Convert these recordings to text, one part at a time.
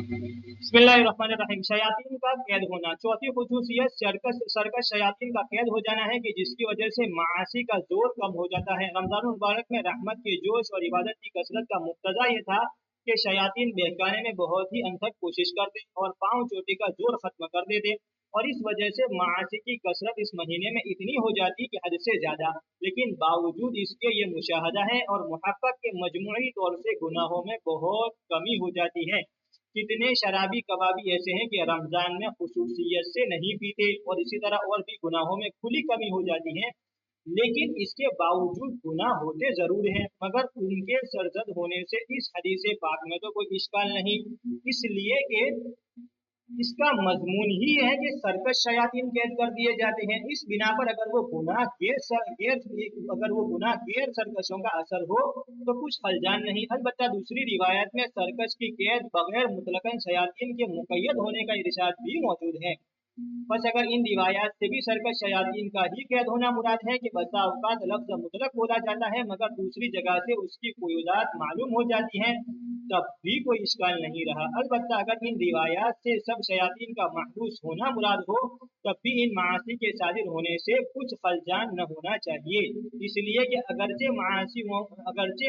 बिस्मिल्लाहिर्रहमानिर्रहीम। शयातीन का कैद होना। चौथी खुसूसियत सर्कस शयातीन का कैद हो जाना है कि जिसकी वजह से मासी का जोर कम हो जाता है। रमजान मुबारक में रहमत के जोश और इबादत की कसरत का मुक्तदा ये था कि शयातीन बहकाने में बहुत ही अनथक कोशिश करते और पाँव चोटी का जोर खत्म कर देते, और इस वजह से मासी की कसरत इस महीने में इतनी हो जाती कि हद से ज्यादा। लेकिन बावजूद इसके ये मुशाहदा है और मुहक्कक के मजमूई तौर से गुनाहों में बहुत कमी हो जाती है। कितने शराबी कबाबी ऐसे हैं कि रमजान में खुसूसियत से नहीं पीते और इसी तरह और भी गुनाहों में खुली कमी हो जाती है, लेकिन इसके बावजूद गुनाह होते जरूर हैं, मगर उनके सरजद होने से इस हदीस पाक में तो कोई इश्काल नहीं, इसलिए कि इसका मजमून ही है कि सरकश शयातीन कैद कर दिए जाते हैं। इस बिना पर अगर वो गुनाह गैर सरकशों का असर हो तो कुछ हलजान नहीं। अलबत्ता दूसरी रिवायत में सरकश की कैद बगैर मुतलकन शयातीन के मुकय्यद होने का इरशाद भी मौजूद है। बस अगर इन रिवायात से भी सरकश शयातीन का ही कैद होना मुराद है कि बसा औकात लफ्ज़ मुतलक बोला जाता है मगर दूसरी जगह से उसकी क़ुयूदात मालूम हो जाती हैं, तब भी कोई इश्काल नहीं रहा। अलबत्ता अगर इन रिवायात से सब शयातीन का महबूस होना मुराद हो तब भी इन मासी के सादिर होने से कुछ खलजान न होना चाहिए, इसलिए कि अगरचे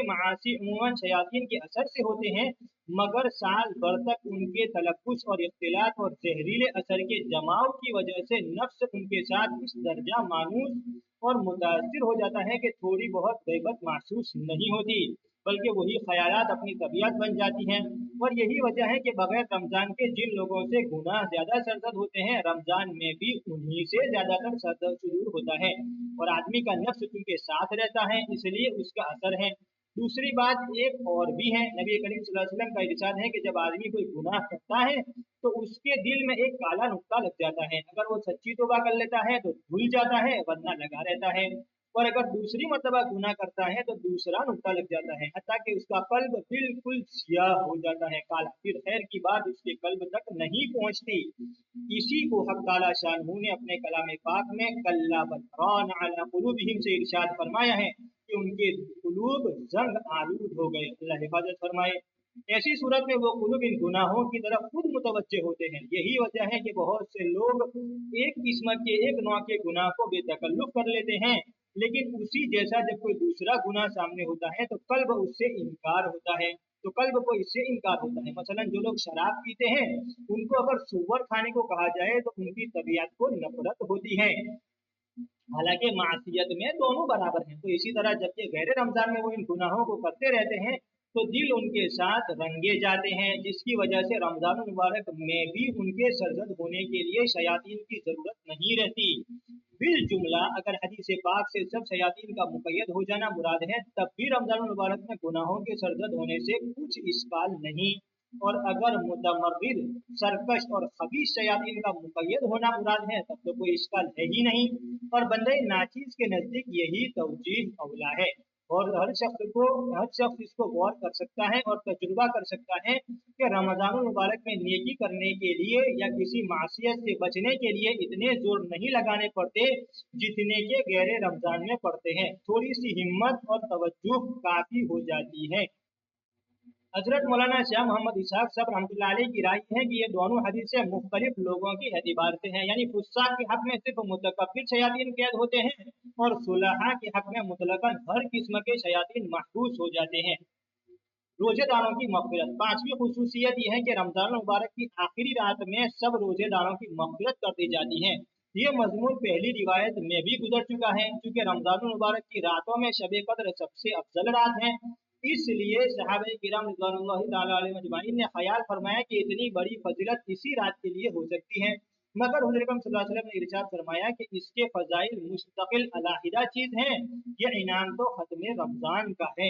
मासी उमूमन शयातीन के असर से होते हैं, मगर साल भर तक उनके तलफ़्फ़ुज़ और इख्तिलात और जहरीले असर के जमाव की वजह से नफ्स उनके साथ इस दर्जा मानूस और मुतासिर हो जाता है कि थोड़ी बहुत गैबत महसूस नहीं होती, बल्कि वही ख्यालात अपनी तबीयत बन जाती हैं। और यही वजह है कि बगैर रमज़ान के जिन लोगों से गुनाह ज़्यादा सरजद होते हैं, रमज़ान में भी उन्हीं से ज़्यादातर सुदूर होता है, और आदमी का नफ्स उनके साथ रहता है, इसलिए उसका असर है। दूसरी बात एक और भी है, नबी करीम सल्लल्लाहु अलैहि वसल्लम का इरशाद है कि जब आदमी कोई गुनाह करता है तो उसके दिल में एक काला नुक्ता लग जाता है। अगर वो सच्ची तौबा कर लेता है तो धुल जाता है, वरना लगा रहता है, और अगर दूसरी मर्तबा गुनाह करता है तो दूसरा नुक्ता लग जाता है, हत्ता कि उसका कल्ब बिल्कुल सियाह हो जाता है, काला, फिर खैर की बात उसके कल्ब तक नहीं पहुंचती। इसी को हक ताला शानहू ने अपने कलाम पाक में कल्ला बल रान अला कुलूबिहिम से इरशाद फरमाया है कि उनके कुलूब जंग आलूद हो गए। अल्लाह हिफाजत फरमाए। ऐसी सूरत में वो कुलूब इन गुनाहों की तरफ खुद मुतवज्जे होते हैं। यही वजह है कि बहुत से लोग एक नौ के गुनाह को बेतकल्लुफ कर लेते हैं, लेकिन उसी जैसा जब कोई दूसरा गुनाह सामने होता है तो कल्ब उससे इनकार होता है, मसलन जो लोग शराब पीते हैं उनको अगर सुअर खाने को कहा जाए तो उनकी तबीयत को नफरत होती है, हालांकि मासियत में दोनों बराबर हैं। तो इसी तरह जबकि गैर रमजान में वो इन गुनाहों को करते रहते हैं तो दिल उनके साथ रंगे जाते हैं, जिसकी वजह से रमजान मुबारक में भी उनके सरजद होने के लिए शयातीन की जरूरत नहीं रहती। बिल जुमला अगर हदीस पाक से सब शयातीन का मुकय्यद हो जाना मुराद है तब भी रमजान मुबारक में गुनाहों के सरजद होने से कुछ इश्काल नहीं, और अगर मुतमर्रिद सरकश और खबीस शयातीन का मुकय्यद होना मुराद है तब तो कोई इश्काल है ही नहीं, और बंदे नाचीज के नजदीक यही तवजीह औला है। और हर शख्स इसको गौर कर सकता है और तजुर्बा कर सकता है कि रमजान मुबारक में नेकी करने के लिए या किसी मासियत से बचने के लिए इतने जोर नहीं लगाने पड़ते जितने के गैर रमजान में पड़ते हैं। थोड़ी सी हिम्मत और तवज्जो काफी हो जाती है। हजरत मौलाना शाह मोहम्मद इसहाक साहब रहमतुल्लाह अलैह की राय है कि ये दोनों हदीसें मुख्तलिफ लोगों की एतबार से हैं, यानी फुस्साक के हक में सिर्फ मुतकब्बिर शयातीन कैद होते हैं और सुलहा के हक में मुतलकन हर किस्म के शयातीन महबूस हो जाते हैं। रोजेदारों की मग़फ़िरत। पांचवी खुसूसियत यह है कि रमजान मुबारक की आखिरी रात में सब रोजेदारों की मग़फ़िरत कर दी जाती है। ये मजमून पहली रिवायत में भी गुजर चुका है, क्योंकि रमजान मुबारक की रातों में शब कद्र सबसे अफजल रात है, इसलिए सहाबा किराम रिज़वानुल्लाहि तआला अलैहिम अजमाइन ने ख्याल फरमाया कि इतनी बड़ी फजीलत इसी रात के लिए हो सकती है, मगर हुज़ूर अकरम सल्लल्लाहु अलैहि वसल्लम ने इरशाद फरमाया कि इसके फजाइल मुस्तकिल अलहदा चीज हैं, यह इनाम तो खत्म रमजान का है।